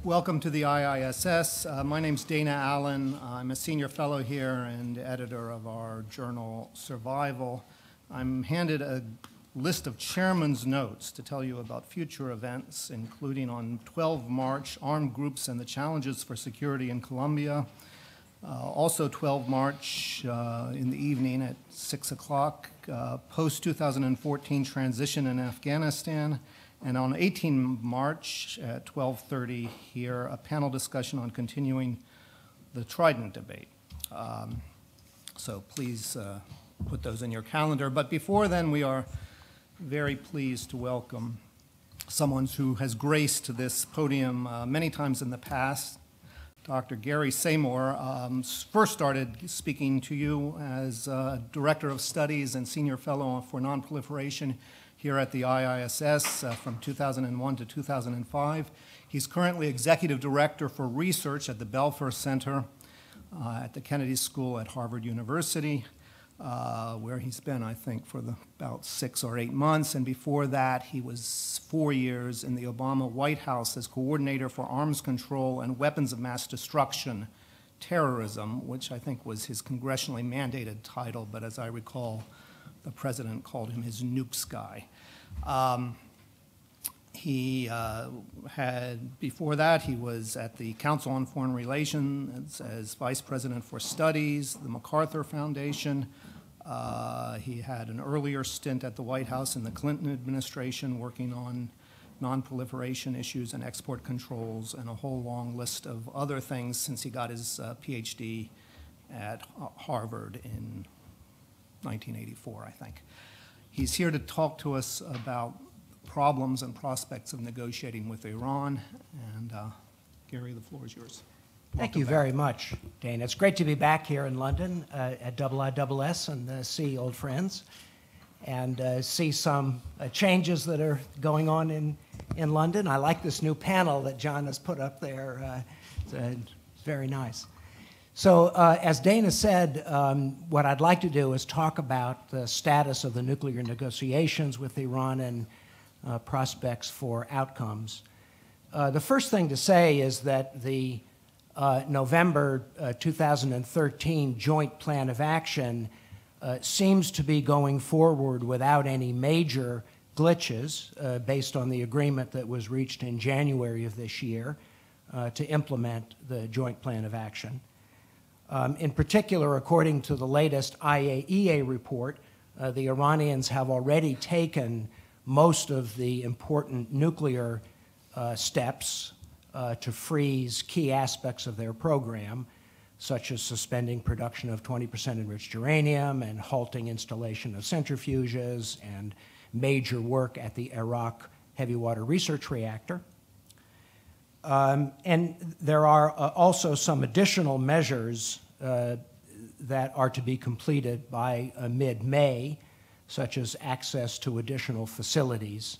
Welcome to the IISS. My name's Dana Allen. I'm a senior fellow here and editor of our journal, Survival. I'm handed a list of chairman's notes to tell you about future events, including on 12 March, armed groups and the challenges for security in Colombia. Also 12 March in the evening at 6 o'clock, post-2014 transition in Afghanistan. And on 18 March at 12:30 here, a panel discussion on continuing the Trident debate. So please put those in your calendar. But before then, we are very pleased to welcome someone who has graced this podium many times in the past. Dr. Gary Samore first started speaking to you as Director of Studies and Senior Fellow for Non-Proliferation here at the IISS from 2001 to 2005. He's currently Executive Director for Research at the Belfer Center at the Kennedy School at Harvard University, where he's been, I think, for about 6 or 8 months. And before that, he was 4 years in the Obama White House as Coordinator for Arms Control and Weapons of Mass Destruction, Terrorism, which I think was his congressionally mandated title, but as I recall, the president called him his nukes guy. Before that, he was at the Council on Foreign Relations as Vice President for Studies, the MacArthur Foundation. He had an earlier stint at the White House in the Clinton administration working on non-proliferation issues and export controls and a whole long list of other things since he got his PhD at Harvard in 1984, I think. He's here to talk to us about problems and prospects of negotiating with Iran. And Gary, the floor is yours. Thank you very much, Dana. It's great to be back here in London at IISS and see old friends and see some changes that are going on in London. I like this new panel that John has put up there. It's very nice. So as Dana said, what I'd like to do is talk about the status of the nuclear negotiations with Iran and prospects for outcomes. The first thing to say is that the November 2013 Joint Plan of Action seems to be going forward without any major glitches based on the agreement that was reached in January of this year to implement the Joint Plan of Action. In particular, according to the latest IAEA report, the Iranians have already taken most of the important nuclear steps to freeze key aspects of their program, such as suspending production of 20% enriched uranium and halting installation of centrifuges and major work at the Iraq heavy water research reactor. And there are also some additional measures that are to be completed by mid-May, such as access to additional facilities,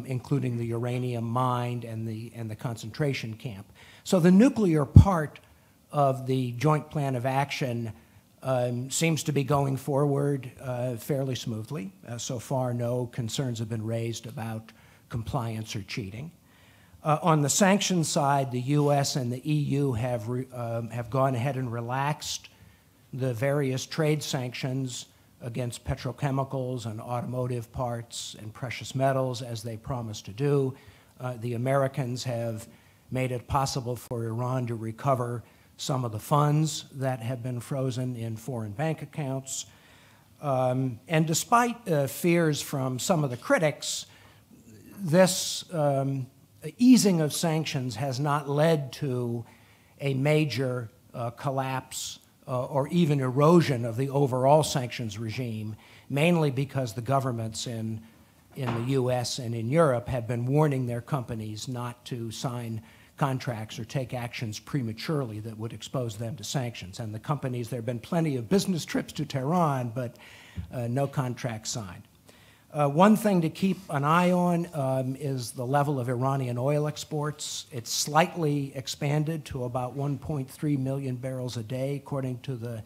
including the uranium mine and the concentration camp. So the nuclear part of the Joint Plan of Action seems to be going forward fairly smoothly. So far, no concerns have been raised about compliance or cheating. On the sanctions side, the U.S. and the EU have gone ahead and relaxed the various trade sanctions against petrochemicals and automotive parts and precious metals, as they promised to do. The Americans have made it possible for Iran to recover some of the funds that have been frozen in foreign bank accounts. And despite fears from some of the critics, this easing of sanctions has not led to a major collapse or even erosion of the overall sanctions regime, mainly because the governments in the US and in Europe have been warning their companies not to sign contracts or take actions prematurely that would expose them to sanctions. And the companies, there have been plenty of business trips to Tehran, but no contracts signed. One thing to keep an eye on is the level of Iranian oil exports. It's slightly expanded to about 1.3 million barrels a day, according to the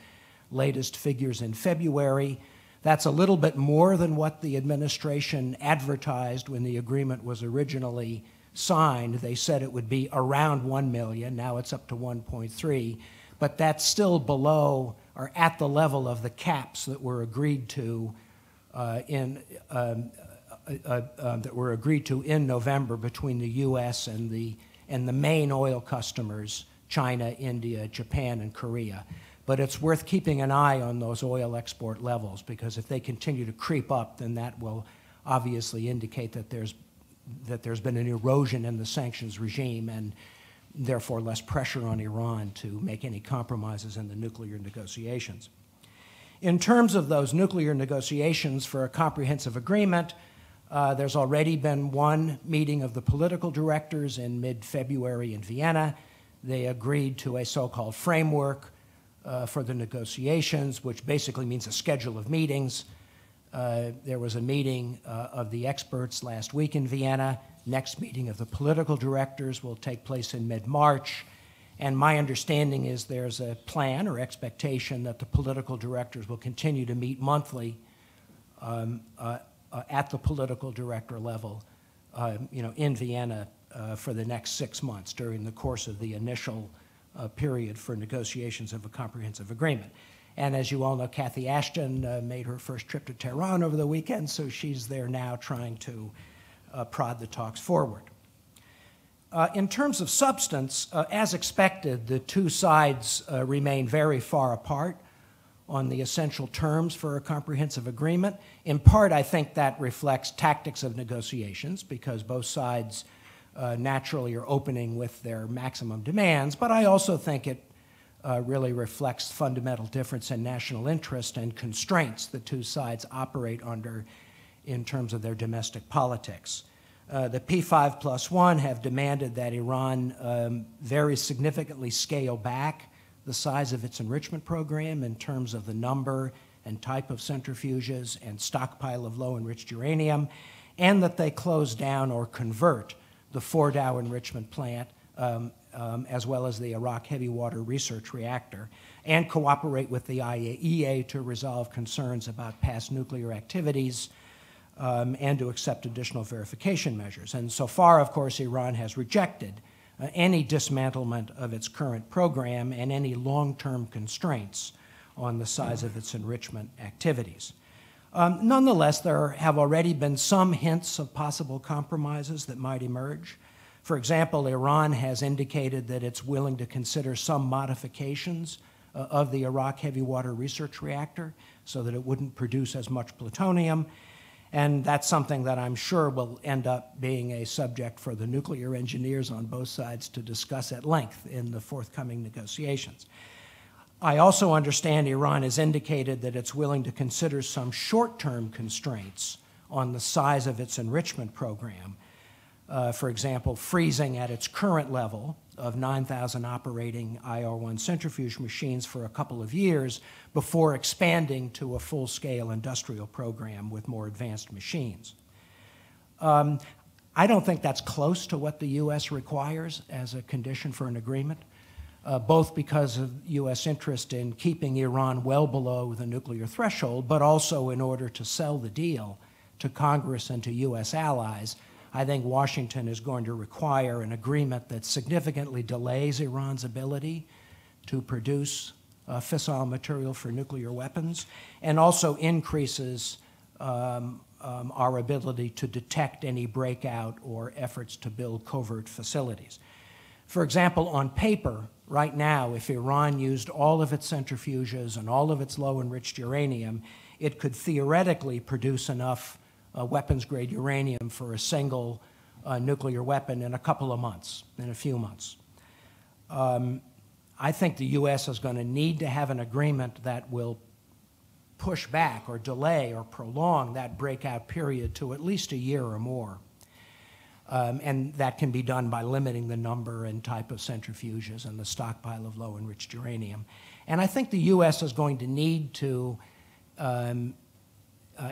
latest figures in February. That's a little bit more than what the administration advertised when the agreement was originally signed, they said it would be around 1 million. Now it's up to 1.3, but that's still below or at the level of the caps that were agreed to in November between the U.S. and the main oil customers, China, India, Japan, and Korea. But it's worth keeping an eye on those oil export levels, because if they continue to creep up, then that will obviously indicate that there's been an erosion in the sanctions regime and therefore less pressure on Iran to make any compromises in the nuclear negotiations. In terms of those nuclear negotiations for a comprehensive agreement, there's already been one meeting of the political directors in mid-February in Vienna. They agreed to a so-called framework for the negotiations, which basically means a schedule of meetings. There was a meeting of the experts last week in Vienna. Next meeting of the political directors will take place in mid-March. And my understanding is there's a plan or expectation that the political directors will continue to meet monthly at the political director level, in Vienna for the next 6 months during the course of the initial period for negotiations of a comprehensive agreement. And as you all know, Cathy Ashton made her first trip to Tehran over the weekend, so she's there now trying to prod the talks forward. In terms of substance, as expected, the two sides remain very far apart on the essential terms for a comprehensive agreement. In part, I think that reflects tactics of negotiations, because both sides naturally are opening with their maximum demands, but I also think it really reflects fundamental difference in national interest and constraints the two sides operate under in terms of their domestic politics. The P5+1 have demanded that Iran very significantly scale back the size of its enrichment program in terms of the number and type of centrifuges and stockpile of low-enriched uranium, and that they close down or convert the Fordow enrichment plant, as well as the Iraq Heavy Water Research Reactor, and cooperate with the IAEA to resolve concerns about past nuclear activities, and to accept additional verification measures. And so far, of course, Iran has rejected any dismantlement of its current program and any long-term constraints on the size of its enrichment activities. Nonetheless, there have already been some hints of possible compromises that might emerge. For example, Iran has indicated that it's willing to consider some modifications of the Iraq Heavy Water Research Reactor so that it wouldn't produce as much plutonium. And that's something that I'm sure will end up being a subject for the nuclear engineers on both sides to discuss at length in the forthcoming negotiations. I also understand Iran has indicated that it's willing to consider some short-term constraints on the size of its enrichment program. For example, freezing at its current level of 9,000 operating IR-1 centrifuge machines for a couple of years before expanding to a full-scale industrial program with more advanced machines. I don't think that's close to what the U.S. requires as a condition for an agreement, both because of U.S. interest in keeping Iran well below the nuclear threshold, but also in order to sell the deal to Congress and to U.S. allies. I think Washington is going to require an agreement that significantly delays Iran's ability to produce fissile material for nuclear weapons, and also increases our ability to detect any breakout or efforts to build covert facilities. For example, on paper, right now, if Iran used all of its centrifuges and all of its low-enriched uranium, it could theoretically produce enough weapons-grade uranium for a single nuclear weapon in a couple of months, in a few months. I think the U.S. is going to need to have an agreement that will push back or delay or prolong that breakout period to at least a year or more. And that can be done by limiting the number and type of centrifuges and the stockpile of low-enriched uranium. And I think the U.S. is going to need to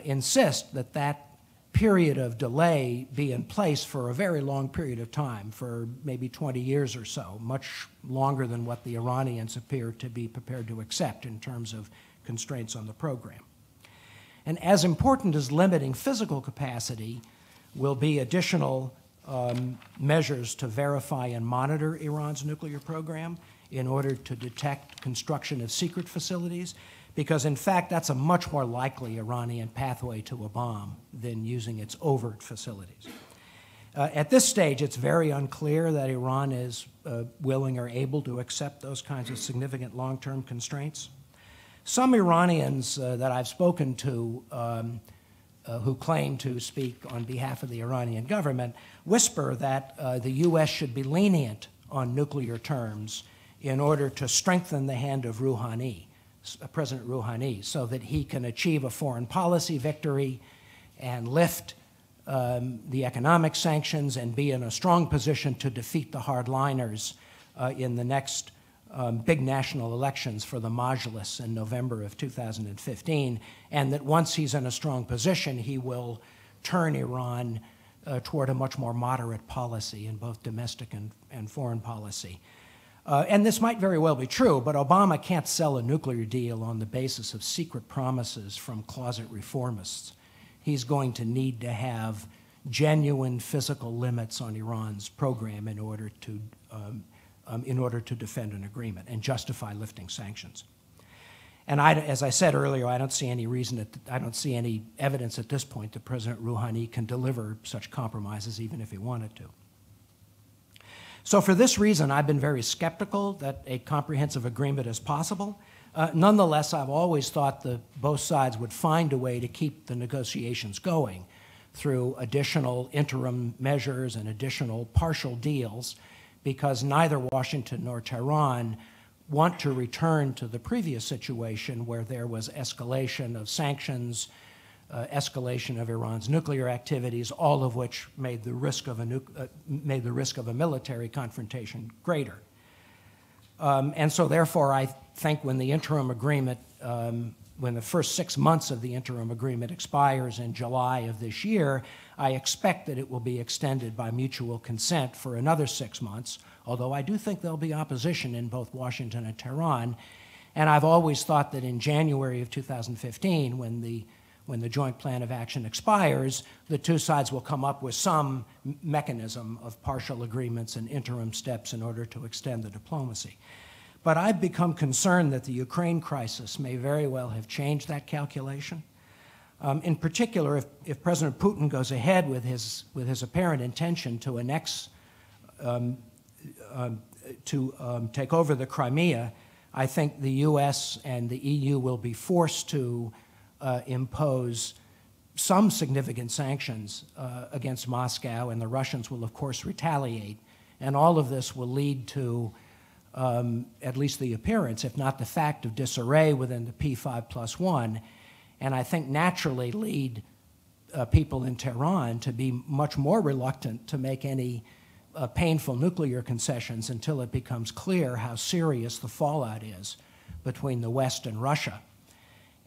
insist that that period of delay be in place for a very long period of time, for maybe 20 years or so, much longer than what the Iranians appear to be prepared to accept in terms of constraints on the program. And as important as limiting physical capacity will be additional measures to verify and monitor Iran's nuclear program in order to detect construction of secret facilities, because in fact that's a much more likely Iranian pathway to a bomb than using its overt facilities. At this stage, it's very unclear that Iran is willing or able to accept those kinds of significant long-term constraints. Some Iranians that I've spoken to who claim to speak on behalf of the Iranian government whisper that the U.S. should be lenient on nuclear terms in order to strengthen the hand of Rouhani, President Rouhani, so that he can achieve a foreign policy victory and lift the economic sanctions and be in a strong position to defeat the hardliners in the next big national elections for the Majlis in November of 2015, and that once he's in a strong position, he will turn Iran toward a much more moderate policy in both domestic and foreign policy. And this might very well be true, but Obama can't sell a nuclear deal on the basis of secret promises from closet reformists. He's going to need to have genuine physical limits on Iran's program in order to defend an agreement and justify lifting sanctions. And as I said earlier, I don't see any reason, I don't see any evidence at this point that President Rouhani can deliver such compromises even if he wanted to. So for this reason, I've been very skeptical that a comprehensive agreement is possible. Nonetheless, I've always thought that both sides would find a way to keep the negotiations going through additional interim measures and additional partial deals, because neither Washington nor Tehran want to return to the previous situation where there was escalation of sanctions, escalation of Iran's nuclear activities, all of which made the risk of a military confrontation greater. And so therefore, I think when the interim agreement, when the first 6 months of the interim agreement expires in July of this year, I expect that it will be extended by mutual consent for another 6 months, although I do think there'll be opposition in both Washington and Tehran. And I've always thought that in January of 2015, when the Joint Plan of Action expires, the two sides will come up with some mechanism of partial agreements and interim steps in order to extend the diplomacy. But I've become concerned that the Ukraine crisis may very well have changed that calculation. In particular, if President Putin goes ahead with his apparent intention to annex, take over the Crimea, I think the U.S. and the EU will be forced to impose some significant sanctions against Moscow, and the Russians will, of course, retaliate. And all of this will lead to at least the appearance, if not the fact, of disarray within the P5+1, and I think naturally lead people in Tehran to be much more reluctant to make any painful nuclear concessions until it becomes clear how serious the fallout is between the West and Russia.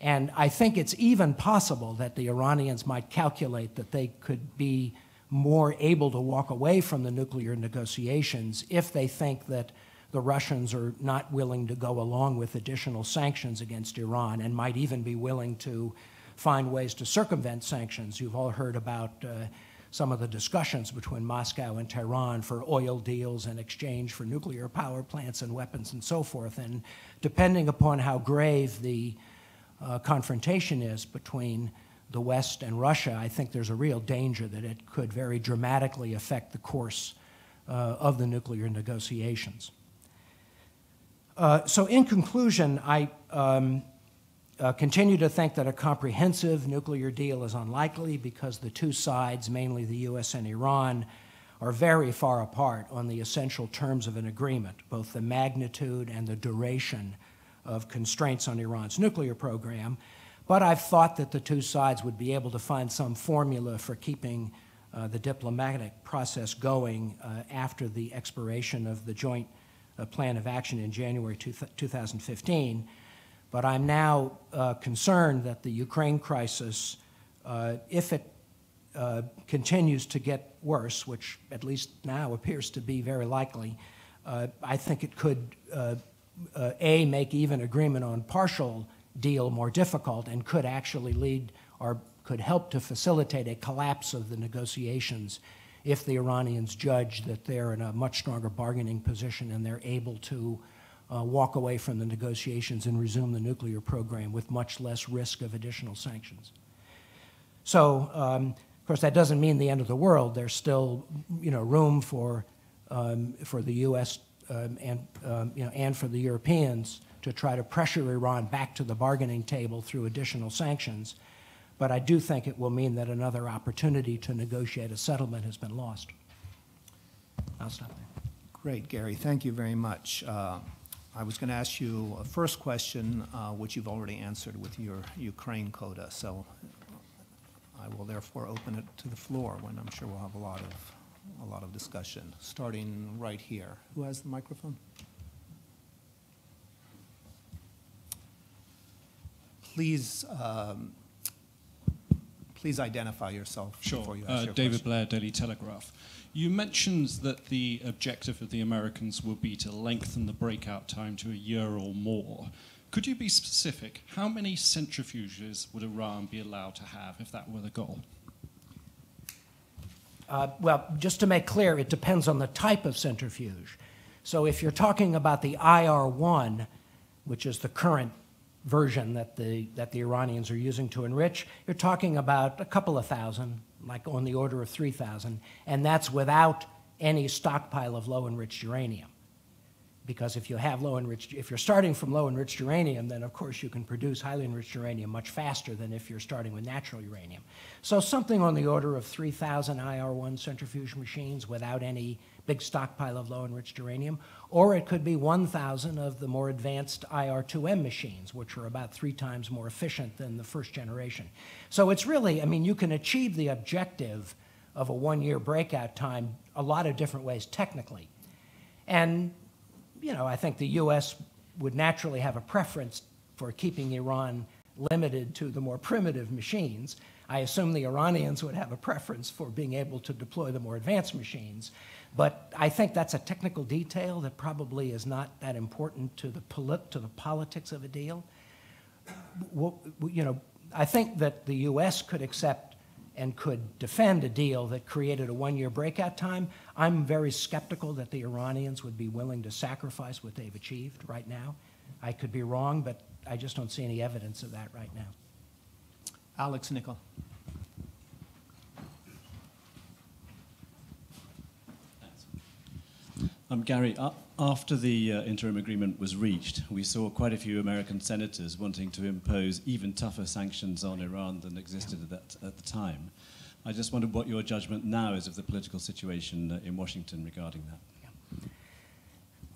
And I think it's even possible that the Iranians might calculate that they could be more able to walk away from the nuclear negotiations if they think that the Russians are not willing to go along with additional sanctions against Iran and might even be willing to find ways to circumvent sanctions. You've all heard about some of the discussions between Moscow and Tehran for oil deals in exchange for nuclear power plants and weapons and so forth. And depending upon how grave the confrontation is between the West and Russia, I think there's a real danger that it could very dramatically affect the course of the nuclear negotiations. So in conclusion, I continue to think that a comprehensive nuclear deal is unlikely because the two sides, mainly the U.S. and Iran, are very far apart on the essential terms of an agreement, both the magnitude and the duration of constraints on Iran's nuclear program. But I've thought that the two sides would be able to find some formula for keeping the diplomatic process going after the expiration of the Joint Plan of Action in January 2015. But I'm now concerned that the Ukraine crisis, if it continues to get worse, which at least now appears to be very likely, I think it could, A, make even agreement on partial deal more difficult and could actually lead or could help to facilitate a collapse of the negotiations if the Iranians judge that they're in a much stronger bargaining position and they're able to walk away from the negotiations and resume the nuclear program with much less risk of additional sanctions. So, of course, that doesn't mean the end of the world. There's still, room for the U.S. And for the Europeans to try to pressure Iran back to the bargaining table through additional sanctions. But I do think it will mean that another opportunity to negotiate a settlement has been lost. I'll stop there. Great, Gary. Thank you very much. I was going to ask you a first question, which you've already answered with your Ukraine quota. So I will therefore open it to the floor when I'm sure we'll have a lot of discussion, starting right here. Who has the microphone? Please identify yourself before you ask your David question. Blair, Daily Telegraph. You mentioned that the objective of the Americans will be to lengthen the breakout time to a year or more. Could you be specific? How many centrifuges would Iran be allowed to have if that were the goal? Well, just to make clear, it depends on the type of centrifuge. So if you're talking about the IR-1, which is the current version that the Iranians are using to enrich, you're talking about a couple of thousand, like on the order of 3,000, and that's without any stockpile of low-enriched uranium. Because if you're starting from low-enriched uranium, then of course you can produce highly enriched uranium much faster than if you're starting with natural uranium. So something on the order of 3,000 IR-1 centrifuge machines without any big stockpile of low-enriched uranium, or it could be 1,000 of the more advanced IR-2M machines, which are about 3 times more efficient than the first generation. So it's really, you can achieve the objective of a 1-year breakout time a lot of different ways technically. And I think the U.S. would naturally have a preference for keeping Iran limited to the more primitive machines. I assume the Iranians would have a preference for being able to deploy the more advanced machines. But I think that's a technical detail that probably is not that important to the politics of a deal. I think that the U.S. could accept and could defend a deal that created a 1-year breakout time. I'm very skeptical that the Iranians would be willing to sacrifice what they've achieved right now. I could be wrong, but I just don't see any evidence of that right now. Alex Nickel. Gary, after the interim agreement was reached, we saw quite a few American senators wanting to impose even tougher sanctions on Iran than existed at the time. I just wondered what your judgment now is of the political situation in Washington regarding that.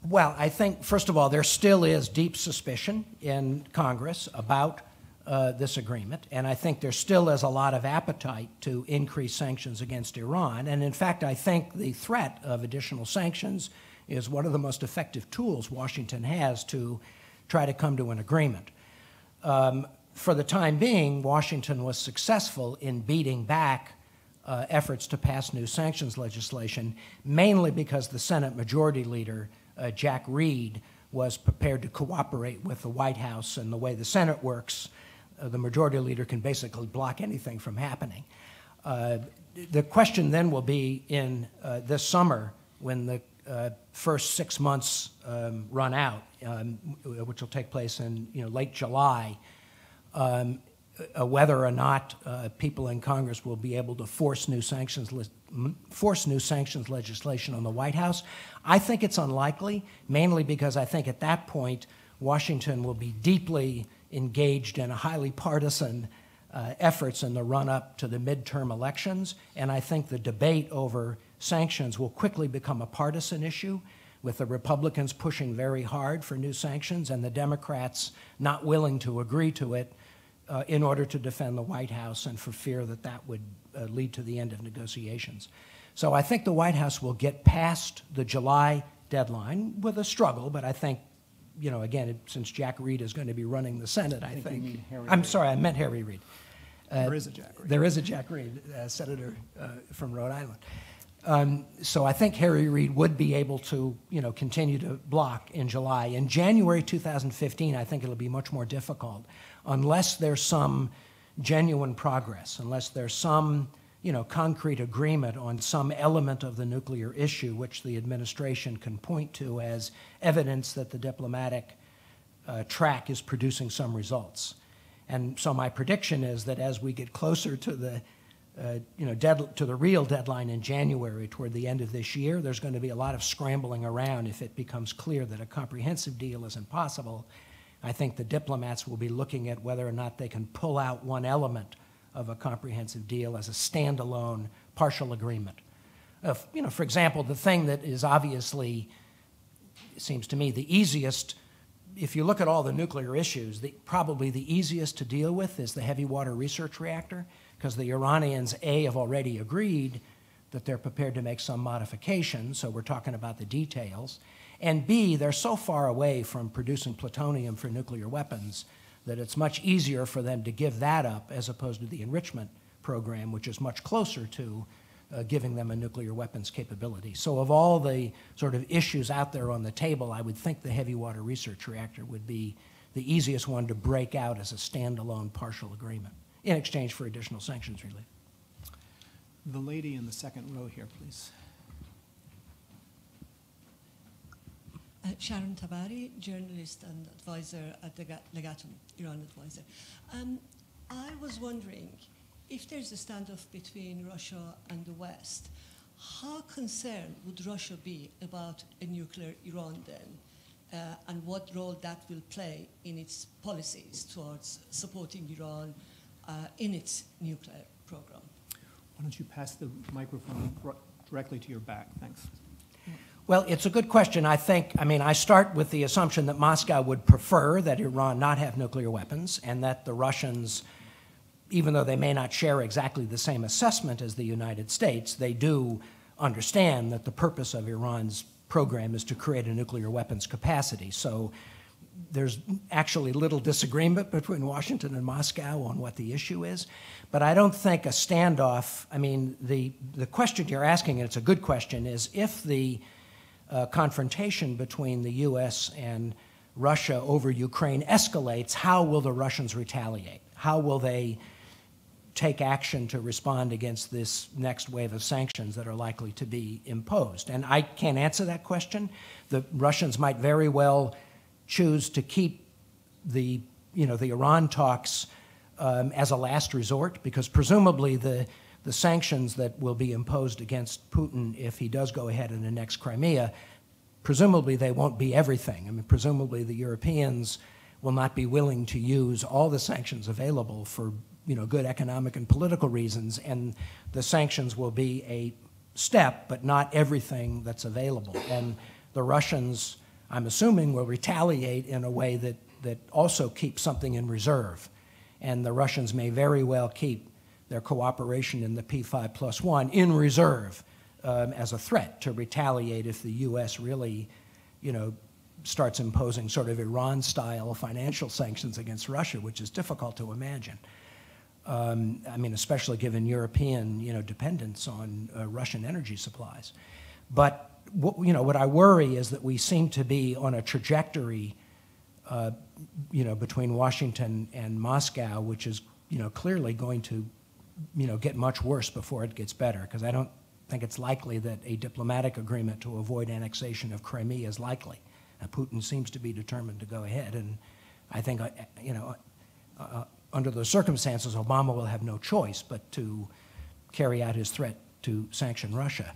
Well, I think, first of all, there still is deep suspicion in Congress about this agreement, and I think there still is a lot of appetite to increase sanctions against Iran. And in fact, I think the threat of additional sanctions is one of the most effective tools Washington has to try to come to an agreement. For the time being, Washington was successful in beating back efforts to pass new sanctions legislation, mainly because the Senate Majority Leader, Jack Reed, was prepared to cooperate with the White House. And the way the Senate works, the Majority Leader can basically block anything from happening. The question then will be in this summer, when the first 6 months run out, which will take place in late July, whether or not people in Congress will be able to force new sanctions legislation on the White House. I think it's unlikely, mainly because I think at that point Washington will be deeply engaged in a highly partisan efforts in the run-up to the midterm elections, and I think the debate over sanctions will quickly become a partisan issue, with the Republicans pushing very hard for new sanctions and the Democrats not willing to agree to it in order to defend the White House and for fear that that would lead to the end of negotiations. So I think the White House will get past the July deadline with a struggle, but I think, again, since Jack Reed is going to be running the Senate, I think. You mean Harry I'm Reid. sorry, I meant Harry Reid. There is a Jack Reed. There is a Jack Reed, senator from Rhode Island. So I think Harry Reid would be able to, continue to block in July. In January 2015, I think it'll be much more difficult unless there's some genuine progress, unless there's some concrete agreement on some element of the nuclear issue which the administration can point to as evidence that the diplomatic track is producing some results. And so my prediction is that as we get closer to the to the real deadline in January, toward the end of this year, there's going to be a lot of scrambling around if it becomes clear that a comprehensive deal isn't possible. I think the diplomats will be looking at whether or not they can pull out one element of a comprehensive deal as a standalone partial agreement. For example, the thing that is obviously, it seems to me, the easiest, if you look at all the nuclear issues, probably the easiest to deal with is the heavy water research reactor, because the Iranians, A, have already agreed that they're prepared to make some modifications, so we're talking about the details, and B, they're so far away from producing plutonium for nuclear weapons that it's much easier for them to give that up as opposed to the enrichment program, which is much closer to giving them a nuclear weapons capability. So of all the sort of issues out there on the table, I would think the heavy water research reactor would be the easiest one to break out as a standalone partial agreement in exchange for additional sanctions relief. The lady in the second row here, please. Sharon Tabari, journalist and advisor at the Legatum, Iran advisor. I was wondering, if there's a standoff between Russia and the West, how concerned would Russia be about a nuclear Iran then, and what role that will play in its policies towards supporting Iran in its nuclear program? Why don't you pass the microphone directly to your back? Thanks. Well, it's a good question. I start with the assumption that Moscow would prefer that Iran not have nuclear weapons, and that the Russians, even though they may not share exactly the same assessment as the United States, they do understand that the purpose of Iran's program is to create a nuclear weapons capacity. So there's actually little disagreement between Washington and Moscow on what the issue is. But I don't think a standoff, the question you're asking, and it's a good question, is if the confrontation between the U.S. and Russia over Ukraine escalates, how will the Russians retaliate? How will they take action to respond against this next wave of sanctions that are likely to be imposed? And I can't answer that question. The Russians might very well choose to keep the Iran talks as a last resort, because presumably the sanctions that will be imposed against Putin if he does go ahead and annex Crimea, presumably they won't be everything. Presumably the Europeans will not be willing to use all the sanctions available for good economic and political reasons, and the sanctions will be a step, but not everything that's available. And the Russians, I'm assuming, will retaliate in a way that also keeps something in reserve. And the Russians may very well keep their cooperation in the P5+1 in reserve as a threat to retaliate if the U.S. really, starts imposing sort of Iran-style financial sanctions against Russia, which is difficult to imagine. Especially given European, dependence on Russian energy supplies. But what I worry is that we seem to be on a trajectory, between Washington and Moscow, which is, clearly going to, get much worse before it gets better, because I don't think it's likely that a diplomatic agreement to avoid annexation of Crimea is likely. Putin seems to be determined to go ahead, and I think, under those circumstances, Obama will have no choice but to carry out his threat to sanction Russia.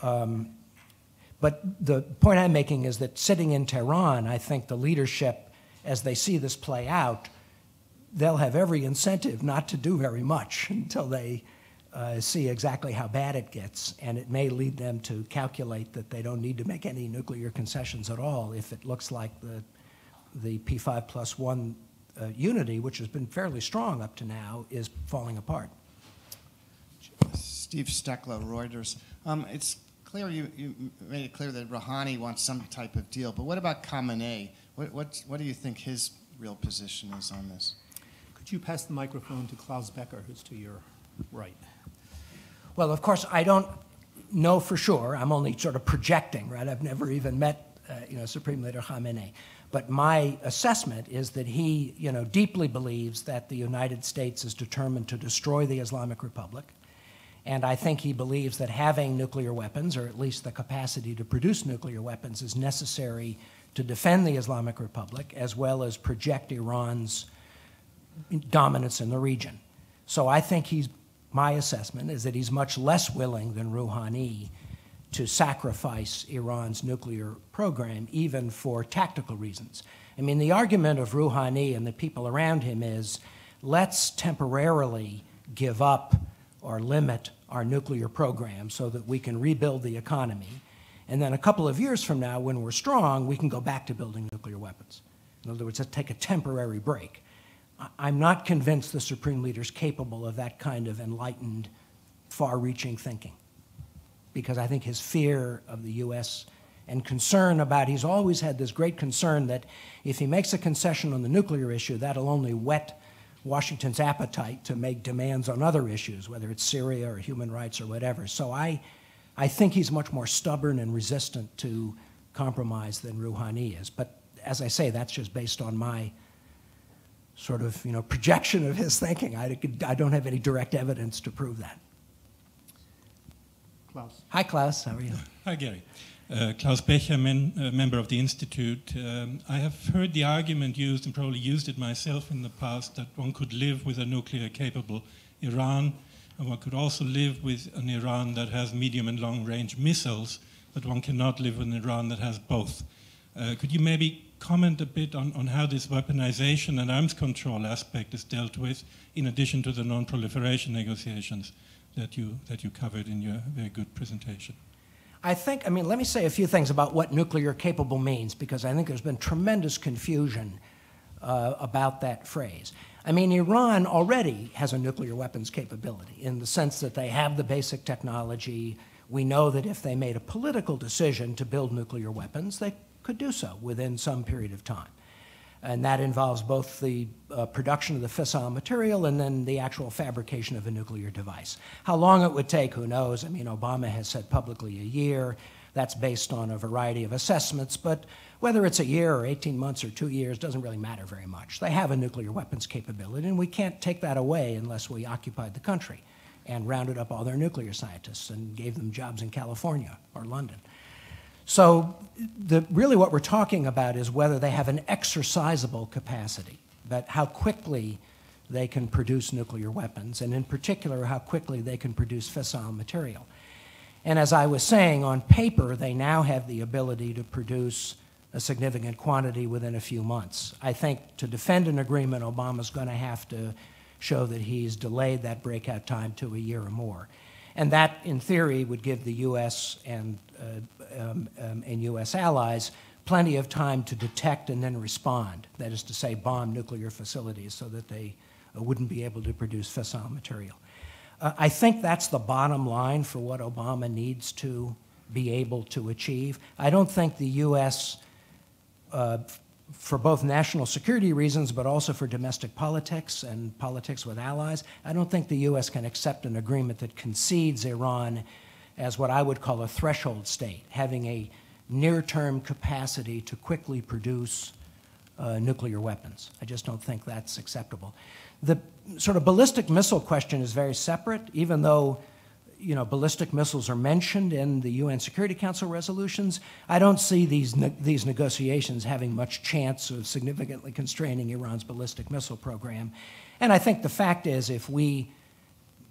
But the point I'm making is that sitting in Tehran, I think the leadership, as they see this play out, they'll have every incentive not to do very much until they see exactly how bad it gets, and it may lead them to calculate that they don't need to make any nuclear concessions at all if it looks like the P5+1 unity, which has been fairly strong up to now, is falling apart. Steve Steckler, Reuters. It's clear you made it clear that Rouhani wants some type of deal, but what about Khamenei? What do you think his real position is on this? Could you pass the microphone to Klaus Becker, who's to your right? Well, of course, I don't know for sure. I'm only sort of projecting, right? I've never even met, Supreme Leader Khamenei. But my assessment is that he, deeply believes that the United States is determined to destroy the Islamic Republic, And I think he believes that having nuclear weapons, or at least the capacity to produce nuclear weapons, is necessary to defend the Islamic Republic as well as project Iran's dominance in the region. So I think my assessment is that he's much less willing than Rouhani to sacrifice Iran's nuclear program, even for tactical reasons. I mean, the argument of Rouhani and the people around him is, let's temporarily give up or limit our nuclear program so that we can rebuild the economy. And then a couple of years from now, when we're strong, we can go back to building nuclear weapons. In other words, let's take a temporary break. I'm not convinced the Supreme Leader's capable of that kind of enlightened, far-reaching thinking, because I think his fear of the U.S. and concern about, he's always had this great concern that if he makes a concession on the nuclear issue, that'll only whet Washington's appetite to make demands on other issues, whether it's Syria or human rights or whatever. So I think he's much more stubborn and resistant to compromise than Rouhani is. But as I say, that's just based on my sort of, projection of his thinking. I don't have any direct evidence to prove that. Klaus. Hi, Klaus. How are you? Hi, Gary. Klaus Becher, member of the Institute. I have heard the argument used, and probably used it myself in the past, that one could live with a nuclear-capable Iran, and one could also live with an Iran that has medium and long-range missiles, but one cannot live with an Iran that has both. Could you maybe comment a bit on how this weaponization and arms control aspect is dealt with, in addition to the non-proliferation negotiations that you covered in your very good presentation? Let me say a few things about what nuclear capable means, because I think there's been tremendous confusion about that phrase. I mean, Iran already has a nuclear weapons capability in the sense that they have the basic technology. We know that if they made a political decision to build nuclear weapons, they could do so within some period of time. And that involves both the production of the fissile material and then the actual fabrication of a nuclear device. How long it would take, who knows? I mean, Obama has said publicly a year. That's based on a variety of assessments. But whether it's a year or 18 months or 2 years doesn't really matter very much. They have a nuclear weapons capability, and we can't take that away unless we occupied the country and rounded up all their nuclear scientists and gave them jobs in California or London. So really what we're talking about is whether they have an exercisable capacity, that how quickly they can produce nuclear weapons, and in particular, how quickly they can produce fissile material. And as I was saying, on paper, they now have the ability to produce a significant quantity within a few months. I think to defend an agreement, Obama's going to have to show that he's delayed that breakout time to a year or more. And that, in theory, would give the U.S. and U.S. allies plenty of time to detect and then respond, that is to say, bomb nuclear facilities so that they wouldn't be able to produce fissile material. I think that's the bottom line for what Obama needs to be able to achieve. I don't think the U.S., for both national security reasons, but also for domestic politics and politics with allies, I don't think the U.S. can accept an agreement that concedes Iran as what I would call a threshold state, having a near-term capacity to quickly produce nuclear weapons. I just don't think that's acceptable. The sort of ballistic missile question is very separate, even though ballistic missiles are mentioned in the UN Security Council resolutions. I don't see these negotiations having much chance of significantly constraining Iran's ballistic missile program. And I think the fact is, if we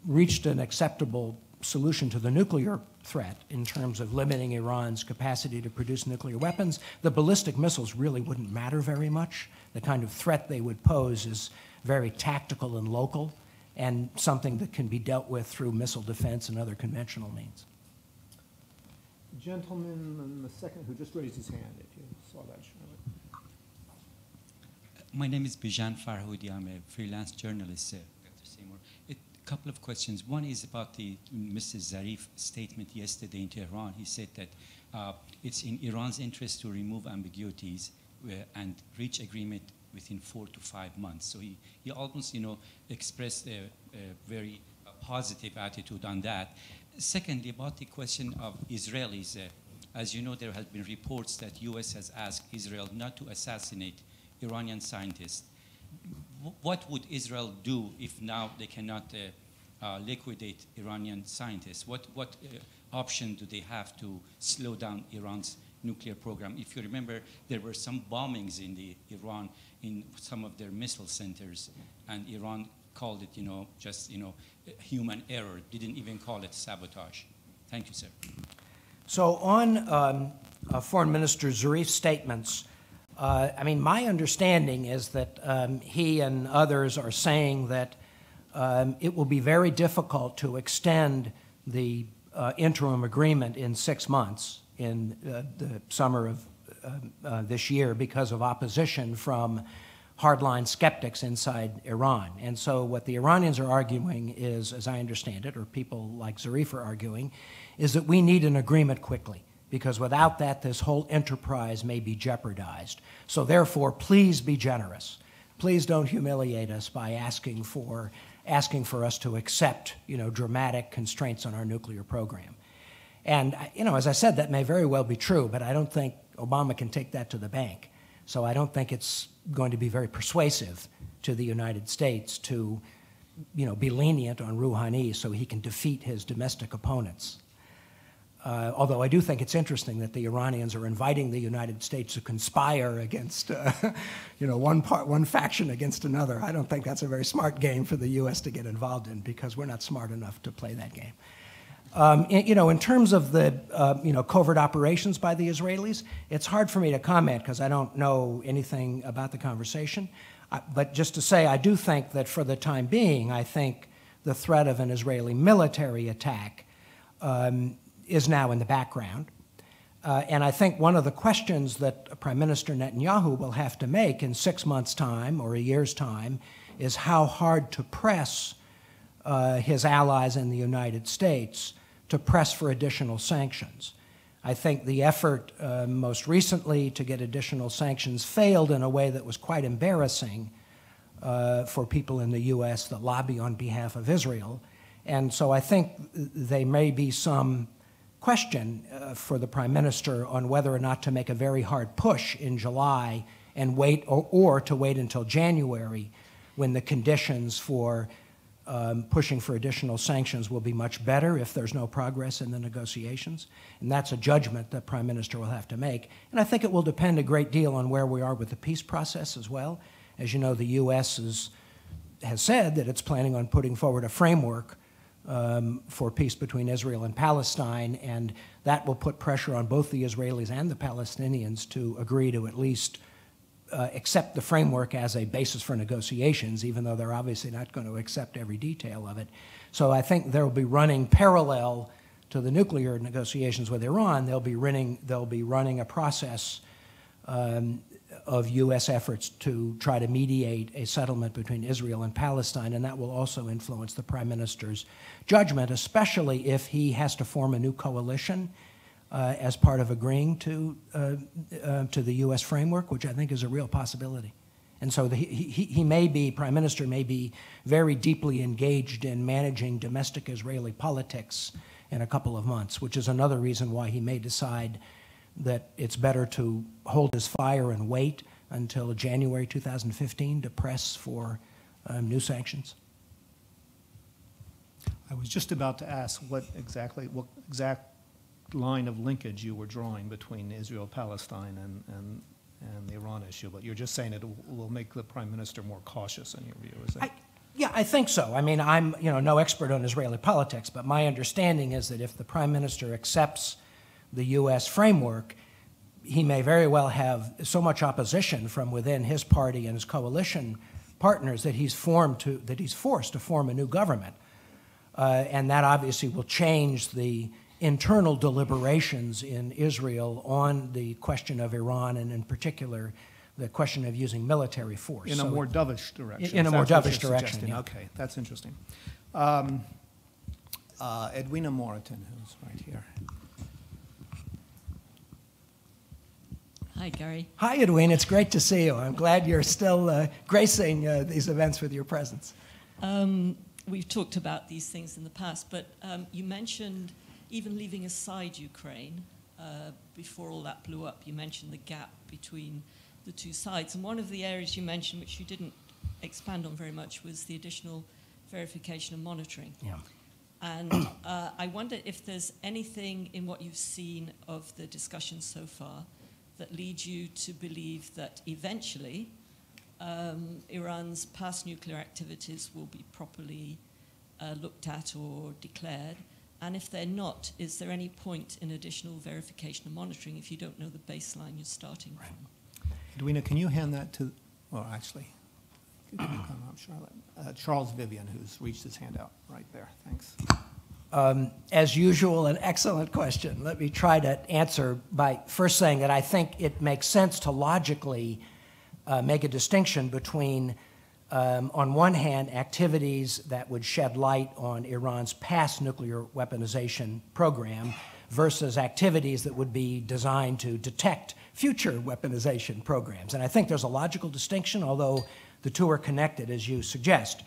reached an acceptable solution to the nuclear threat in terms of limiting Iran's capacity to produce nuclear weapons, the ballistic missiles really wouldn't matter very much. The kind of threat they would pose is very tactical and local, and something that can be dealt with through missile defense and other conventional means. Gentleman in the second who just raised his hand, if you saw that, Charlotte. My name is Bijan Farhoudi. I'm a freelance journalist, Dr. Samore. A couple of questions. One is about the Mr. Zarif's statement yesterday in Tehran. He said that it's in Iran's interest to remove ambiguities and reach agreement within 4 to 5 months. So he almost, expressed a very positive attitude on that. Secondly, about the question of Israelis, as you know, there have been reports that U.S. has asked Israel not to assassinate Iranian scientists. What would Israel do if now they cannot liquidate Iranian scientists? What option do they have to slow down Iran's nuclear program? If you remember, there were some bombings in Iran in some of their missile centers, and Iran called it, just human error. Didn't even call it sabotage. Thank you, sir. So on Foreign Minister Zarif's statements, I mean, my understanding is that he and others are saying that it will be very difficult to extend the interim agreement in 6 months in the summer of this year because of opposition from hardline skeptics inside Iran. And so what the Iranians are arguing is, as I understand it, or people like Zarif are arguing, is that we need an agreement quickly, because without that, this whole enterprise may be jeopardized. So therefore, please be generous. Please don't humiliate us by asking for us to accept, dramatic constraints on our nuclear program. And, as I said, that may very well be true, but I don't think Obama can take that to the bank. So I don't think it's going to be very persuasive to the United States to, be lenient on Rouhani so he can defeat his domestic opponents. Although I do think it's interesting that the Iranians are inviting the United States to conspire against, one faction against another. I don't think that's a very smart game for the U.S. to get involved in, because we're not smart enough to play that game. In terms of the, covert operations by the Israelis, it's hard for me to comment because I don't know anything about the conversation. But just to say, I do think that for the time being, I think the threat of an Israeli military attack is now in the background. And I think one of the questions that Prime Minister Netanyahu will have to make in 6 months' time or a year's time is how hard to press his allies in the United States to press for additional sanctions. I think the effort most recently to get additional sanctions failed in a way that was quite embarrassing for people in the U.S. that lobby on behalf of Israel. And so I think there may be some question for the Prime Minister on whether or not to make a very hard push in July and wait, or to wait until January, when the conditions for pushing for additional sanctions will be much better if there's no progress in the negotiations. And that's a judgment that Prime Minister will have to make. And I think it will depend a great deal on where we are with the peace process as well. As you know, the U.S. has said that it's planning on putting forward a framework for peace between Israel and Palestine, and that will put pressure on both the Israelis and the Palestinians to agree to at least accept the framework as a basis for negotiations, even though they're obviously not going to accept every detail of it. So I think they'll be running parallel to the nuclear negotiations with Iran. They'll be running a process of U.S. efforts to try to mediate a settlement between Israel and Palestine, and that will also influence the Prime Minister's judgment, especially if he has to form a new coalition as part of agreeing to the U.S. framework, which I think is a real possibility. And so Prime Minister may be very deeply engaged in managing domestic Israeli politics in a couple of months, which is another reason why he may decide that it's better to hold his fire and wait until January 2015 to press for new sanctions. I was just about to ask what exact line of linkage you were drawing between Israel-Palestine and the Iran issue, but you're just saying it will make the Prime Minister more cautious in your view, is that? Yeah, I think so. I mean, I'm no expert on Israeli politics, but my understanding is that if the Prime Minister accepts the U.S. framework, he may very well have so much opposition from within his party and his coalition partners that he's forced to form a new government. And that obviously will change the internal deliberations in Israel on the question of Iran, and in particular, the question of using military force. In a more dovish direction. In a more dovish direction, yeah. Okay, that's interesting. Edwina Moreton, who's right here. Hi, Gary. Hi, Edwina. It's great to see you. I'm glad you're still gracing these events with your presence. We've talked about these things in the past, but you mentioned, even leaving aside Ukraine, before all that blew up, you mentioned the gap between the two sides. And one of the areas you mentioned, which you didn't expand on very much, was the additional verification and monitoring. Yeah. And I wonder if there's anything in what you've seen of the discussion so far that leads you to believe that eventually Iran's past nuclear activities will be properly looked at or declared. And if they're not, is there any point in additional verification and monitoring if you don't know the baseline you're starting from? Edwina, can you hand that to, well, actually, can you come up, Charlotte? Charles Vivian, who's reached his hand out right there. Thanks. As usual, an excellent question. Let me try to answer by first saying that I think it makes sense to logically make a distinction between, on one hand, activities that would shed light on Iran's past nuclear weaponization program versus activities that would be designed to detect future weaponization programs. And I think there's a logical distinction, although the two are connected, as you suggest.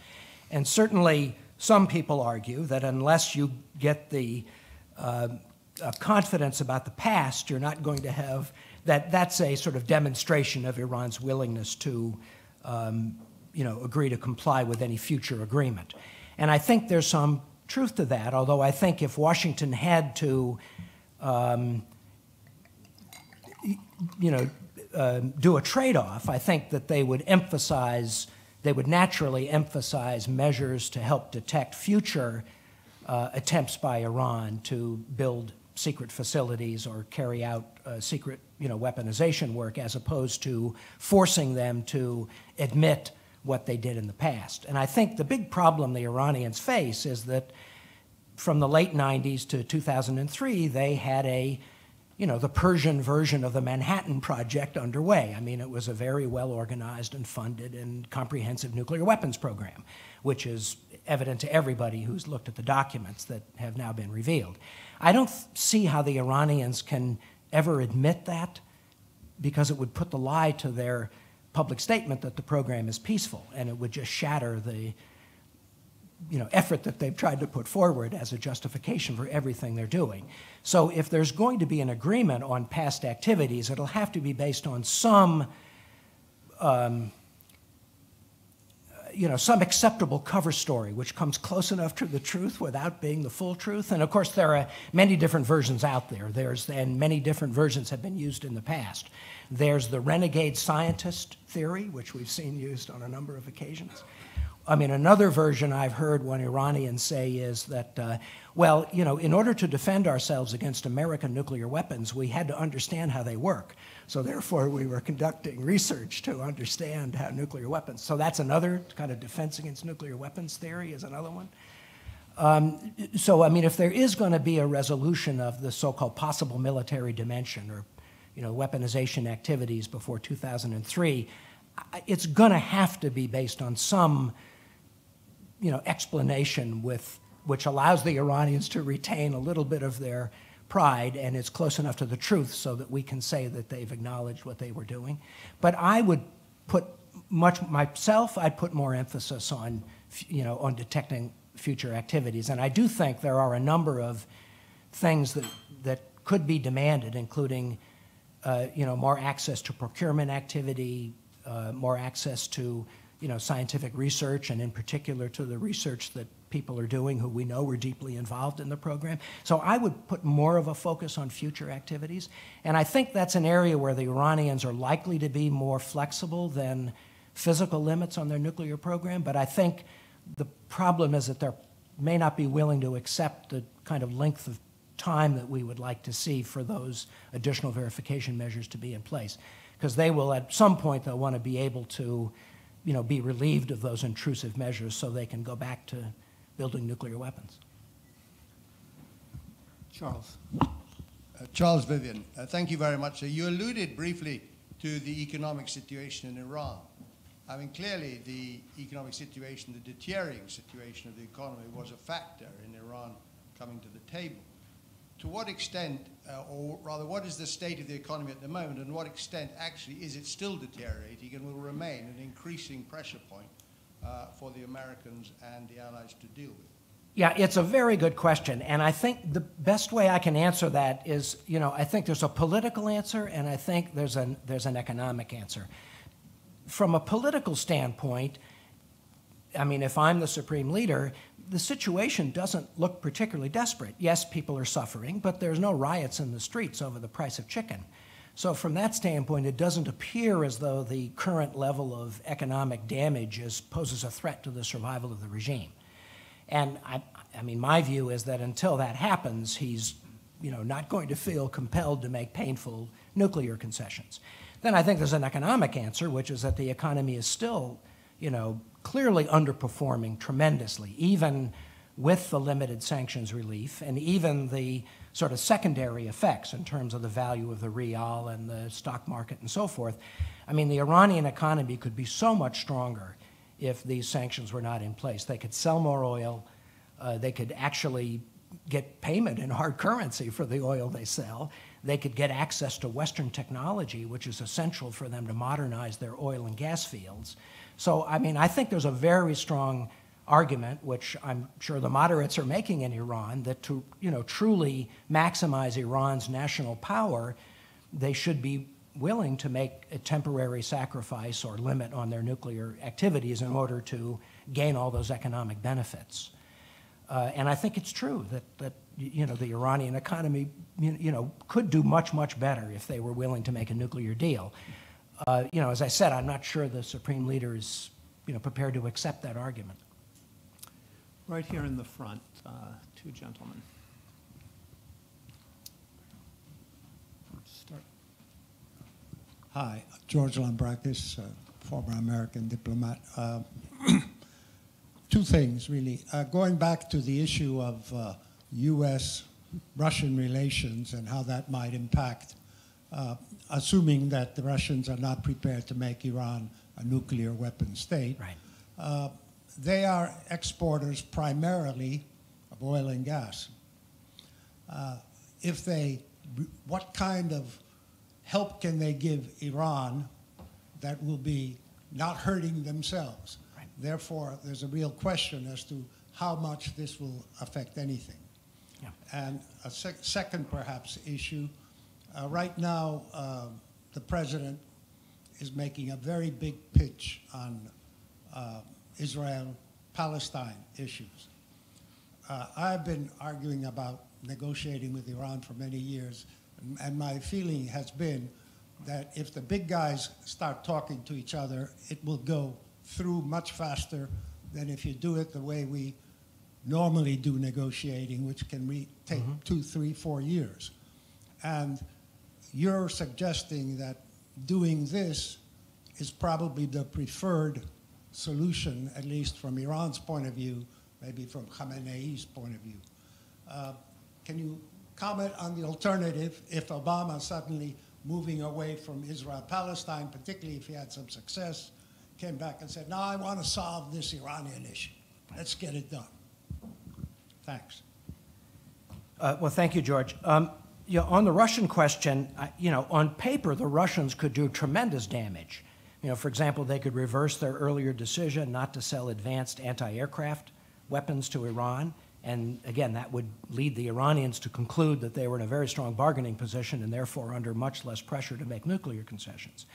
And certainly, some people argue that unless you get the confidence about the past, you're not going to have, that's a sort of demonstration of Iran's willingness to agree to comply with any future agreement. And I think there's some truth to that, although I think if Washington had to do a trade-off, I think that they would naturally emphasize measures to help detect future attempts by Iran to build secret facilities or carry out secret weaponization work, as opposed to forcing them to admit what they did in the past. And I think the big problem the Iranians face is that from the late 90s to 2003, they had the Persian version of the Manhattan Project underway. I mean, it was a very well-organized and funded and comprehensive nuclear weapons program, which is evident to everybody who's looked at the documents that have now been revealed. I don't see how the Iranians can ever admit that, because it would put the lie to their public statement that the program is peaceful, and it would just shatter the effort that they've tried to put forward as a justification for everything they're doing. So if there's going to be an agreement on past activities, it'll have to be based on some acceptable cover story, which comes close enough to the truth without being the full truth. And of course, there are many different versions out there. And many different versions have been used in the past. There's the renegade scientist theory, which we've seen used on a number of occasions. I mean, another version I've heard one Iranian say is that, in order to defend ourselves against American nuclear weapons, we had to understand how they work. So therefore, we were conducting research to understand how nuclear weapons. So that's another kind of defense against nuclear weapons theory is another one. If there is going to be a resolution of the so-called possible military dimension or, weaponization activities before 2003, it's going to have to be based on some explanation which allows the Iranians to retain a little bit of their pride, and it's close enough to the truth so that we can say that they've acknowledged what they were doing. But I would put I'd put more emphasis on, on detecting future activities. And I do think there are a number of things that could be demanded, including, more access to procurement activity, more access to scientific research, and in particular to the research that people are doing who we know were deeply involved in the program. So I would put more of a focus on future activities. And I think that's an area where the Iranians are likely to be more flexible than physical limits on their nuclear program. But I think the problem is that they may not be willing to accept the kind of length of time that we would like to see for those additional verification measures to be in place. Because they will, at some point, they'll want to be able to be relieved of those intrusive measures so they can go back to building nuclear weapons. Charles. Charles Vivian, thank you very much. You alluded briefly to the economic situation in Iran. I mean, clearly the economic situation, the deteriorating situation of the economy was a factor in Iran coming to the table. To what extent, or rather, what is the state of the economy at the moment, and what extent actually is it still deteriorating and will remain an increasing pressure point for the Americans and the Allies to deal with? Yeah, it's a very good question, and I think the best way I can answer that is, I think there's a political answer, and I think there's an economic answer. From a political standpoint, I mean, if I'm the supreme leader, the situation doesn't look particularly desperate. Yes, people are suffering, but there's no riots in the streets over the price of chicken. So from that standpoint, it doesn't appear as though the current level of economic damage poses a threat to the survival of the regime. And I mean, my view is that until that happens, he's not going to feel compelled to make painful nuclear concessions. Then I think there's an economic answer, which is that the economy is still, clearly underperforming tremendously, even with the limited sanctions relief and even the sort of secondary effects in terms of the value of the rial and the stock market and so forth. I mean, the Iranian economy could be so much stronger if these sanctions were not in place. They could sell more oil. They could actually get payment in hard currency for the oil they sell. They could get access to Western technology, which is essential for them to modernize their oil and gas fields. So, I mean, I think there's a very strong argument, which I'm sure the moderates are making in Iran, that to truly maximize Iran's national power, they should be willing to make a temporary sacrifice or limit on their nuclear activities in order to gain all those economic benefits. And I think it's true that the Iranian economy could do much, much better if they were willing to make a nuclear deal. As I said, I'm not sure the supreme leader is prepared to accept that argument. Right here in the front, two gentlemen. Start. Hi, George Lambrakis, former American diplomat. Two things, really. Going back to the issue of U.S.-Russian relations and how that might impact, assuming that the Russians are not prepared to make Iran a nuclear weapon state. Right. They are exporters primarily of oil and gas. What kind of help can they give Iran that will be not hurting themselves? Right. Therefore, there's a real question as to how much this will affect anything. Yeah. And a second, perhaps, issue. Right now, the president is making a very big pitch on Israel-Palestine issues. I've been arguing about negotiating with Iran for many years, and my feeling has been that if the big guys start talking to each other, it will go through much faster than if you do it the way we normally do negotiating, which can take 2, 3, 4 years. And you're suggesting that doing this is probably the preferred solution, at least from Iran's point of view, maybe from Khamenei's point of view. Can you comment on the alternative if Obama suddenly moving away from Israel-Palestine, particularly if he had some success, came back and said, no, I want to solve this Iranian issue. Let's get it done. Thanks. Well, thank you, George. On the Russian question, on paper, the Russians could do tremendous damage. For example, they could reverse their earlier decision not to sell advanced anti-aircraft weapons to Iran. And again, that would lead the Iranians to conclude that they were in a very strong bargaining position and therefore under much less pressure to make nuclear concessions.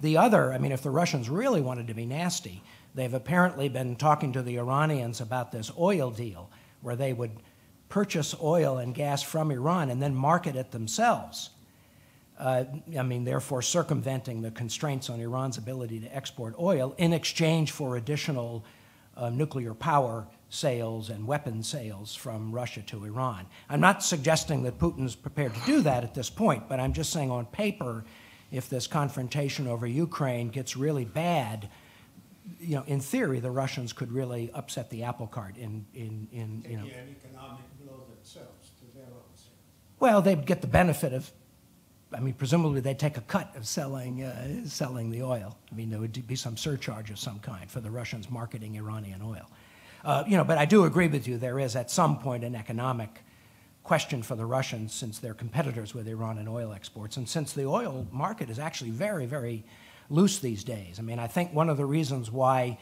The other, if the Russians really wanted to be nasty, they've apparently been talking to the Iranians about this oil deal where they would purchase oil and gas from Iran and then market it themselves. Therefore circumventing the constraints on Iran's ability to export oil in exchange for additional nuclear power sales and weapon sales from Russia to Iran. I'm not suggesting that Putin's prepared to do that at this point, but I'm just saying on paper, if this confrontation over Ukraine gets really bad, in theory, the Russians could really upset the apple cart an economic blow themselves to their own sake. Well, they'd get the benefit of, presumably they'd take a cut of selling the oil. There would be some surcharge of some kind for the Russians marketing Iranian oil. But I do agree with you, there is at some point an economic question for the Russians since they're competitors with Iran in oil exports. And since the oil market is actually very, very loose these days. I think one of the reasons why,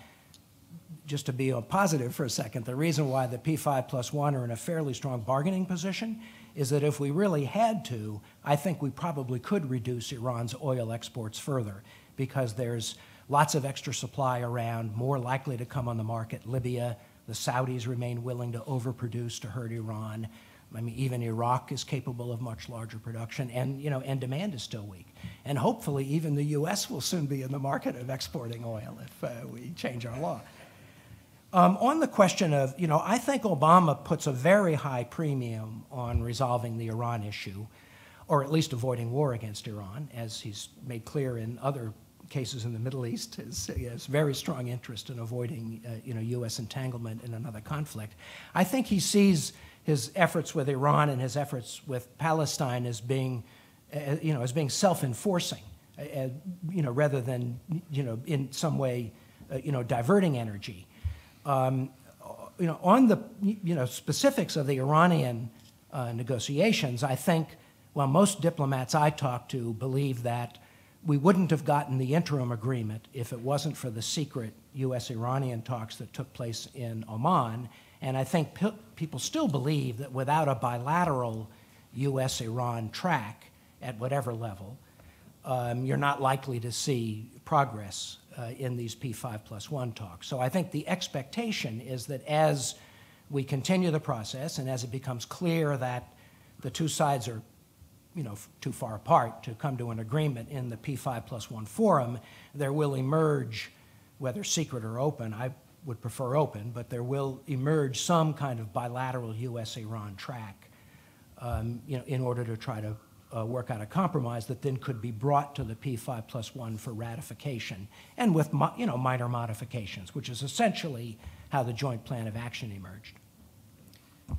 just to be positive for a second, the reason why the P5+1 are in a fairly strong bargaining position is that if we really had to, I think we probably could reduce Iran's oil exports further because there's lots of extra supply around, more likely to come on the market. Libya, the Saudis remain willing to overproduce to hurt Iran. I mean, even Iraq is capable of much larger production, and and demand is still weak. And hopefully, even the U.S. will soon be in the market of exporting oil if we change our law. On the question of, I think Obama puts a very high premium on resolving the Iran issue, or at least avoiding war against Iran, as he's made clear in other cases in the Middle East. He has very strong interest in avoiding, U.S. entanglement in another conflict. I think he sees his efforts with Iran and his efforts with Palestine as being, as being self-enforcing, rather than, in some way, diverting energy. On the, specifics of the Iranian negotiations, I think, most diplomats I talked to believe that we wouldn't have gotten the interim agreement if it wasn't for the secret U.S.-Iranian talks that took place in Oman. And I think people still believe that without a bilateral U.S.-Iran track at whatever level, you're not likely to see progress in these P5+1 talks. So I think the expectation is that as we continue the process and as it becomes clear that the two sides are too far apart to come to an agreement in the P5+1 forum, there will emerge, whether secret or open, I would prefer open, but there will emerge some kind of bilateral U.S.-Iran track, in order to try to work out a compromise that then could be brought to the P5+1 for ratification, and with minor modifications, which is essentially how the joint plan of action emerged.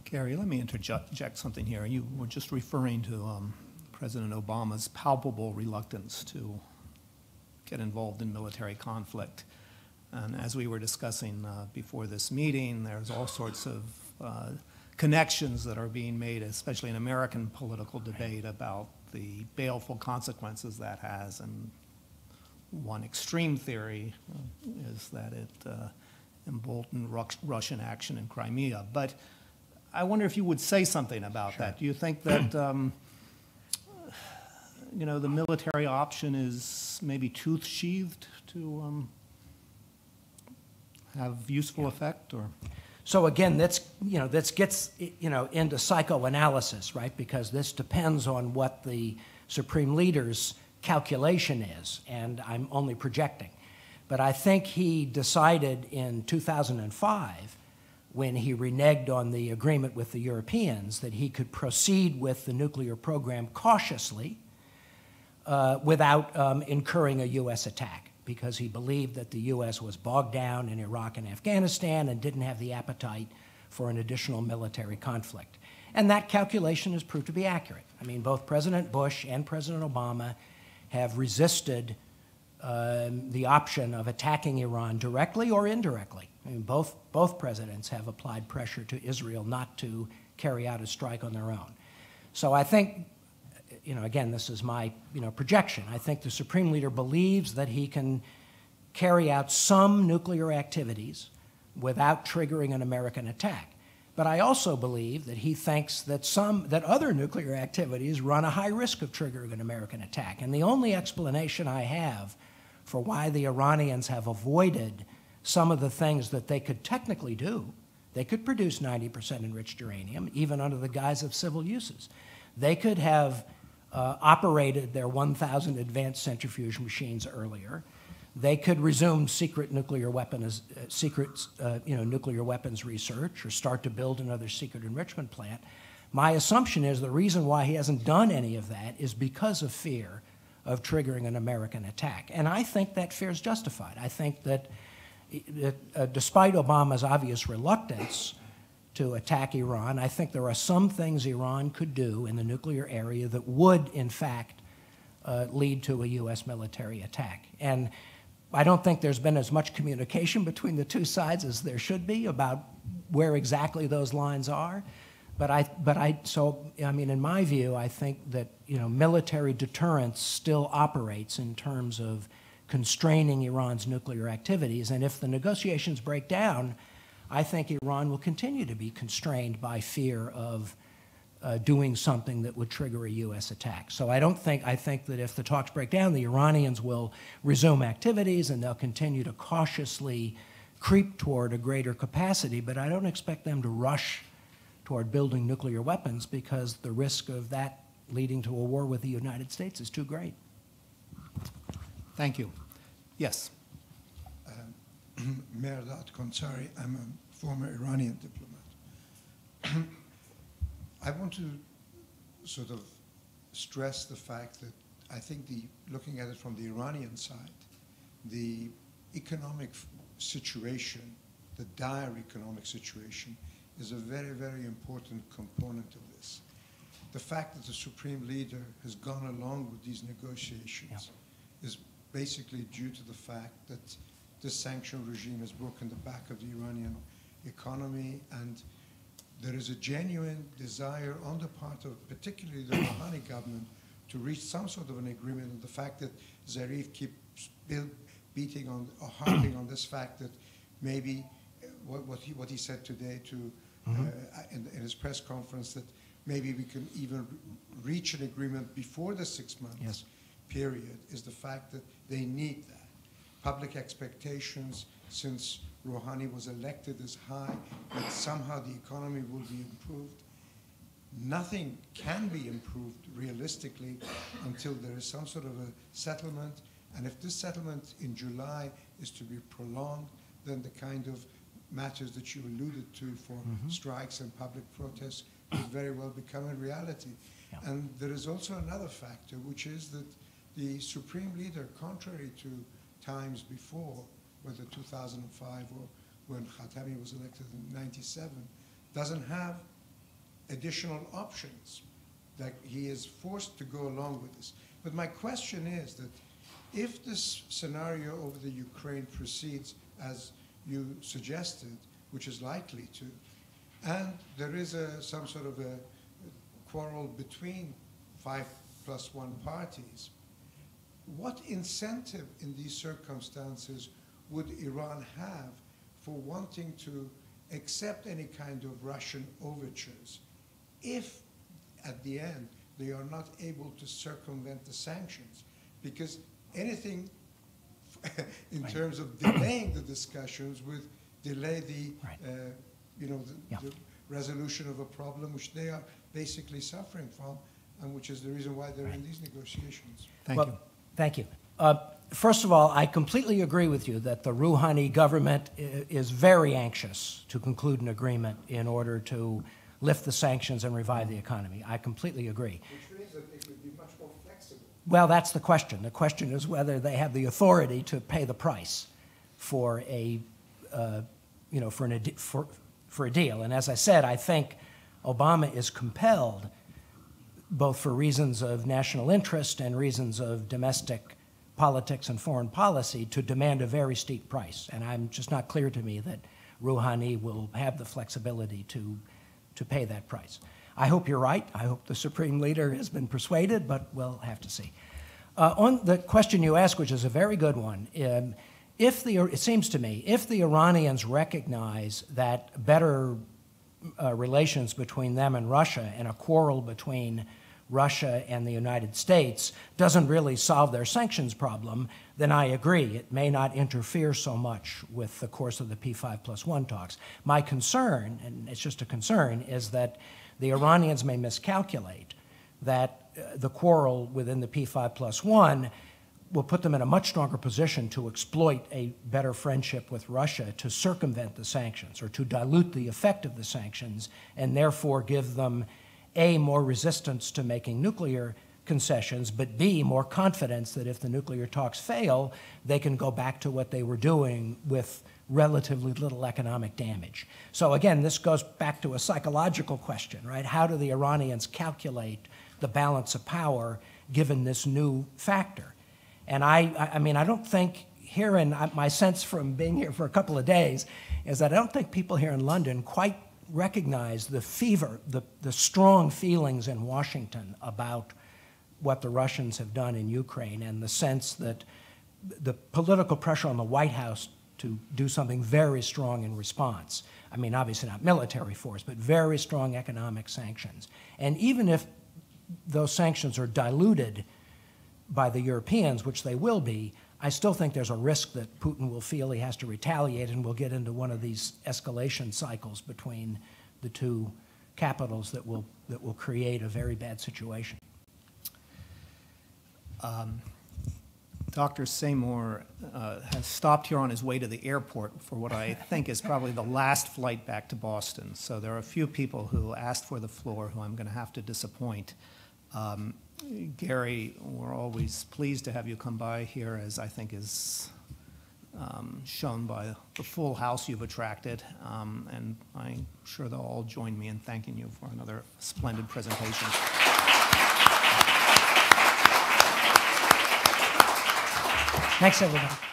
Gary, let me interject something here. You were just referring to President Obama's palpable reluctance to get involved in military conflict. And as we were discussing before this meeting, there's all sorts of connections that are being made, especially in American political debate, about the baleful consequences that has. And one extreme theory is that it emboldened Russian action in Crimea. But I wonder if you would say something about that. Do you think that the military option is maybe tooth-sheathed to have useful effect, or? So again, this gets into psychoanalysis, right? Because this depends on what the supreme leader's calculation is, and I'm only projecting. But I think he decided in 2005, when he reneged on the agreement with the Europeans, that he could proceed with the nuclear program cautiously without incurring a U.S. attack, because he believed that the U.S. was bogged down in Iraq and Afghanistan and didn't have the appetite for an additional military conflict. And that calculation has proved to be accurate. I mean, both President Bush and President Obama have resisted the option of attacking Iran directly or indirectly. I mean, both presidents have applied pressure to Israel not to carry out a strike on their own. So I think, again, this is my projection. I think the supreme leader believes that he can carry out some nuclear activities without triggering an American attack. But I also believe that he thinks that other nuclear activities run a high risk of triggering an American attack. And the only explanation I have for why the Iranians have avoided some of the things that they could technically do, they could produce 90% enriched uranium, even under the guise of civil uses. They could have operated their 1,000 advanced centrifuge machines earlier. They could resume secret nuclear weapons research, or start to build another secret enrichment plant. My assumption is the reason why he hasn't done any of that is because of fear of triggering an American attack. And I think that fear is justified. I think that despite Obama's obvious reluctance to attack Iran, I think there are some things Iran could do in the nuclear area that would, in fact, lead to a U.S. military attack. And I don't think there's been as much communication between the two sides as there should be about where exactly those lines are. So in my view, I think that military deterrence still operates in terms of constraining Iran's nuclear activities. And if the negotiations break down, I think Iran will continue to be constrained by fear of doing something that would trigger a U.S. attack. So I think that if the talks break down, the Iranians will resume activities and they'll continue to cautiously creep toward a greater capacity, but I don't expect them to rush toward building nuclear weapons because the risk of that leading to a war with the United States is too great. Thank you. Yes. Mehrdad Konsari, I'm a former Iranian diplomat. I want to sort of stress the fact that I think looking at it from the Iranian side, the economic situation, the dire economic situation, is a very, very important component of this. The fact that the Supreme Leader has gone along with these negotiations is basically due to the fact that this sanction regime has broken the back of the Iranian economy, and there is a genuine desire on the part of particularly the Rouhani government to reach some sort of an agreement. And the fact that Zarif keeps beating on, or harping on this fact that maybe what he said today to in his press conference, that maybe we can even reach an agreement before the 6 months period, is the fact that they need that. Public expectations since Rouhani was elected is high, that somehow the economy will be improved. Nothing can be improved realistically until there is some sort of a settlement. And if this settlement in July is to be prolonged, then the kind of matters that you alluded to for strikes and public protests could very well become a reality. And there is also another factor, which is that the Supreme Leader, contrary to times before, whether 2005 or when Khatami was elected in 97, doesn't have additional options. That he is forced to go along with this. But my question is that if this scenario over the Ukraine proceeds as you suggested, which is likely to, and there is some sort of a quarrel between 5+1 parties, what incentive in these circumstances would Iran have for wanting to accept any kind of Russian overtures if, at the end, they are not able to circumvent the sanctions? Because anything in terms of delaying the discussions would delay the, the resolution of a problem which they are basically suffering from, and which is the reason why they're in these negotiations. Thank you. Thank you. First of all, I completely agree with you that the Rouhani government is very anxious to conclude an agreement in order to lift the sanctions and revive the economy. I completely agree. Which means that they could be much more flexible. Well, that's the question. The question is whether they have the authority to pay the price for a, for a deal. And as I said, I think Obama is compelled, both for reasons of national interest and reasons of domestic politics and foreign policy, to demand a very steep price. And I'm just not clear to me that Rouhani will have the flexibility to pay that price. I hope you're right. I hope the Supreme Leader has been persuaded, but we'll have to see. On the question you asked, which is a very good one, it seems to me, if the Iranians recognize that better relations between them and Russia and a quarrel between Russia and the United States doesn't really solve their sanctions problem, then I agree. It may not interfere so much with the course of the P5+1 talks. My concern, and it's just a concern, is that the Iranians may miscalculate that the quarrel within the P5+1 will put them in a much stronger position to exploit a better friendship with Russia to circumvent the sanctions or to dilute the effect of the sanctions, and therefore give them A, more resistance to making nuclear concessions, but B, more confidence that if the nuclear talks fail, they can go back to what they were doing with relatively little economic damage. So again, this goes back to a psychological question, right? How do the Iranians calculate the balance of power given this new factor? And I mean, I don't think here in my sense from being here for a couple of days is that I don't think people here in London quite recognize the the strong feelings in Washington about what the Russians have done in Ukraine, and the sense that the political pressure on the White House to do something very strong in response I mean, obviously not military force, but very strong economic sanctions. And even if those sanctions are diluted by the Europeans, which they will be, I still think there's a risk that Putin will feel he has to retaliate and we'll get into one of these escalation cycles between the two capitals that will create a very bad situation. Dr. Samore has stopped here on his way to the airport for what I think is probably the last flight back to Boston. So there are a few people who asked for the floor who I'm going to have to disappoint. Gary, we're always pleased to have you come by here, as I think is shown by the full house you've attracted. And I'm sure they'll all join me in thanking you for another splendid presentation. Thanks, everybody.